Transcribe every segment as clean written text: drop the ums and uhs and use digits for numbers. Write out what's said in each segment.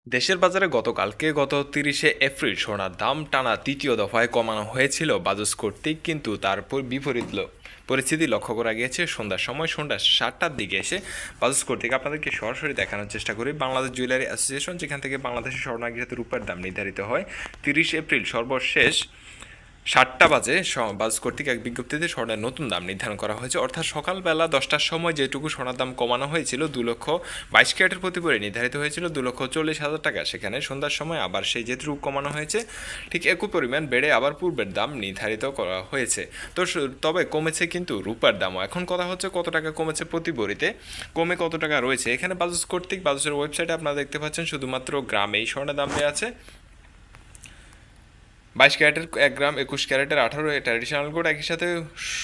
দেশের বাজারে গত 30শে এপ্রিল সোনার দাম টানা তৃতীয় দফায় কমানো হয়েছিল বাজুস কর্তৃক, কিন্তু তারপর বিপরীত পরিস্থিতি লক্ষ্য করা গিয়েছে সন্ধ্যা 7টার দিকে এসে বাজুস কর্তৃক আপনাদেরকে সরাসরি দেখানোর চেষ্টা করি। বাংলাদেশ জুয়েলারি অ্যাসোসিয়েশন, যেখান থেকে বাংলাদেশের স্বর্ণাগের সাথে রূপার দাম নির্ধারিত হয়, 30 এপ্রিল সর্বশেষ 7টা বাজে বাজুস কর্তৃক এক বিজ্ঞপ্তিতে স্বর্ণের নতুন দাম নির্ধারণ করা হয়েছে। অর্থাৎ সকালবেলা 10টার সময় যেটুকু সোনার দাম কমানো হয়েছিল 2,22 ক্যারেটের প্রতি ভরি নির্ধারিত হয়েছিল 2,40,000 টাকা, সেখানে সন্ধ্যার সময় আবার সেই যেটুকু কমানো হয়েছে ঠিক একই পরিমাণ বেড়ে আবার পূর্বের দাম নির্ধারিত করা হয়েছে। তবে কমেছে কিন্তু রূপার দামও। এখন কথা হচ্ছে কত টাকা কমেছে প্রতি ভরিতে, কমে কত টাকা রয়েছে। এখানে বাজুস কর্তৃক বাজুসের ওয়েবসাইটে আপনারা দেখতে পাচ্ছেন শুধুমাত্র গ্রামেই স্বর্ণের দাম দেওয়া আছে। 22 ক্যারেটের 1 গ্রাম, 21 ক্যারেটের 18 ট্র্যাডিশনাল গোল্ড, একই সাথে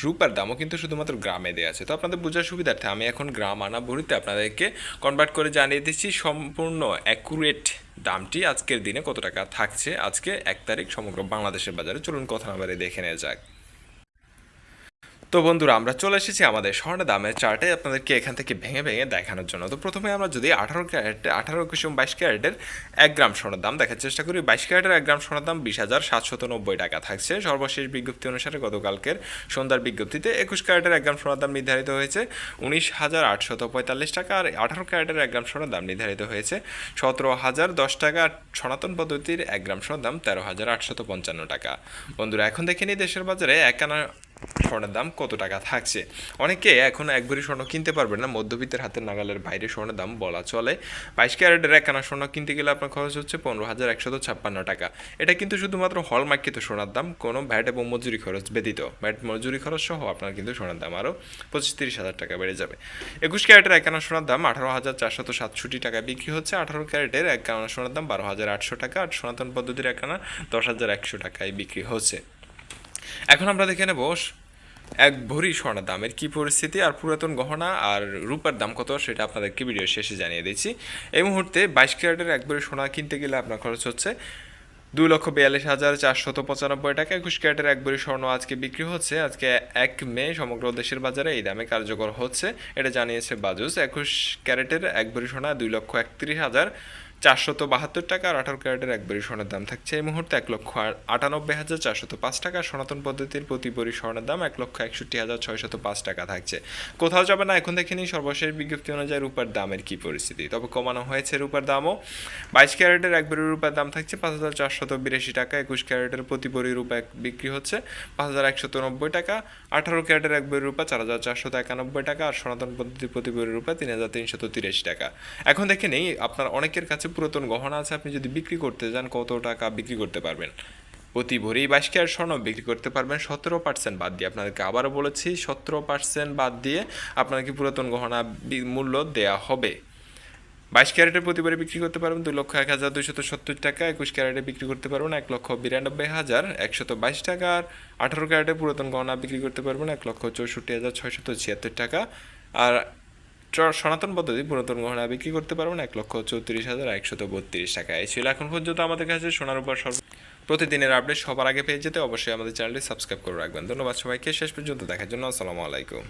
রূপার দামও কিন্তু শুধুমাত্র গ্রামে দেওয়া আছে। তো আপনাদের বোঝার সুবিধার্থে আমি এখন গ্রাম আনা ভরিতে আপনাদেরকে কনভার্ট করে জানিয়ে দিচ্ছি সম্পূর্ণ অ্যাকুরেট দামটি আজকের দিনে কত টাকা থাকছে আজকে 1 তারিখ সমগ্র বাংলাদেশের বাজারে। চলুন কথা না বাড়িয়ে দেখে নেওয়া যাক। তো বন্ধুরা, আমরা চলে এসেছি আমাদের স্বর্ণের দামের চার্টে আপনাদেরকে এখান থেকে ভেঙে ভেঙে দেখানোর জন্য। তো প্রথমে আমরা যদি 18, 21 এবং 22 ক্যারেটের 1 গ্রাম স্বর্ণের দাম দেখার চেষ্টা করি। 22 ক্যারেটের 1 গ্রাম স্বর্ণের দাম 20,790 টাকা থাকছে সর্বশেষ বিজ্ঞপ্তি অনুসারে গতকালকের সন্ধ্যার বিজ্ঞপ্তিতে। 21 ক্যারেটের 1 গ্রাম স্বর্ণের দাম নির্ধারিত হয়েছে 19,845 টাকা, আর 18 ক্যারেটের 1 গ্রাম স্বর্ণের দাম নির্ধারিত হয়েছে 17,010 টাকা। সনাতন পদ্ধতির 1 গ্রাম স্বর্ণের দাম 13,855 টাকা। বন্ধুরা, এখন দেখে নিই দেশের বাজারে 1 আনা স্বর্ণের দাম কত টাকা থাকছে। অনেকে এখন 1 ভরি স্বর্ণ কিনতে পারবেন না, মধ্যবিত্তের হাতের নাগালের বাইরে স্বর্ণের দাম বলা চলে। 22 ক্যারেটের 1 আনা স্বর্ণ কিনতে গেলে আপনার খরচ হচ্ছে 15,156 টাকা। এটা কিন্তু শুধুমাত্র হলমার্কিত সোনার দাম, কোনো ভ্যাট এবং মজুরি খরচ ব্যতীত। ভ্যাট মজুরি খরচ সহ আপনার কিন্তু সোনার দাম আরও 25-30 হাজার টাকা বেড়ে যাবে। 21 ক্যারেটের 1 আনা সোনার দাম 18,467 টাকা বিক্রি হচ্ছে। 18 ক্যারেটের 1 আনা সোনার দাম 12,800 টাকা, আর সনাতন পদ্ধতির 1 আনা 10,100 টাকায় বিক্রি হচ্ছে। এখন আমরা দেখে নেব 1 ভরি স্বর্ণের দামের কী পরিস্থিতি, আর পুরাতন গহনা আর রূপার দাম কত সেটা আপনাদেরকে ভিডিওর শেষে জানিয়ে দিচ্ছি। এই মুহূর্তে 22 ক্যারেটের 1 ভরি সোনা কিনতে গেলে আপনার খরচ হচ্ছে 2,42,495 টাকা। 21 ক্যারেটের 1 ভরি স্বর্ণ আজকে বিক্রি হচ্ছে, আজকে 1 মে সমগ্র দেশের বাজারে এই দামে কার্যকর হচ্ছে, এটা জানিয়েছে বাজুস। 21 ক্যারেটের 1 ভরি সোনা 2,31,472 টাকা, আর 18 ক্যারেটের 1 ভরি স্বর্ণের দাম থাকছে এই মুহূর্তে 1,98,405 টাকা। সনাতন পদ্ধতির প্রতি ভরি স্বর্ণের দাম 1,61,605 টাকা থাকছে। কোথাও যাবে না। এখন দেখে নিই সর্বশেষ বিজ্ঞপ্তি অনুযায়ী রূপার দামের কী পরিস্থিতি। তবে কমানো হয়েছে রূপার দামও। 22 ক্যারেটের 1 ভরি রূপার দাম থাকছে 5,482 টাকা। 21 ক্যারেটের প্রতি ভরি রূপা বিক্রি হচ্ছে 5,190 টাকা। 18 ক্যারেটের 1 ভরি রূপা 4,491 টাকা, আর সনাতন পদ্ধতির প্রতি ভরি রূপা 3,383 টাকা। এখন দেখে নেই আপনার অনেকের কাছে পুরাতন গহনা আছে, আপনি যদি বিক্রি করতে যান কত টাকা বিক্রি করতে পারবেন। প্রতি ভরি 22 ক্যারেট স্বর্ণ বিক্রি করতে পারবেন 17% বাদ দিয়ে। আপনাদেরকে আবারও বলেছি 17% বাদ দিয়ে আপনাকে পুরাতন গহনা মূল্য দেয়া হবে। 22 ক্যারেটের প্রতি ভরি বিক্রি করতে পারবেন 2,01,270 টাকা। 21 ক্যারেটে বিক্রি করতে পারবেন 1,92,122 টাকা, আর 18 ক্যারেটে পুরাতন গহনা বিক্রি করতে পারবেন 1,64,676 টাকা, আর সনাতন পদ্ধতি পুরাতন গহনা বিক্রি করতে পারবেন 1,34,132 টাকা। এই ছিল এখন পর্যন্ত আমাদের কাছে সোনার উপর প্রতিদিনের আপডেট সবার আগে পেয়ে যেতে অবশ্যই আমাদের চ্যানেলটি সাবস্ক্রাইব করে রাখবেন। ধন্যবাদ সবাইকে শেষ পর্যন্ত দেখার জন্য। আসসালামু আলাইকুম।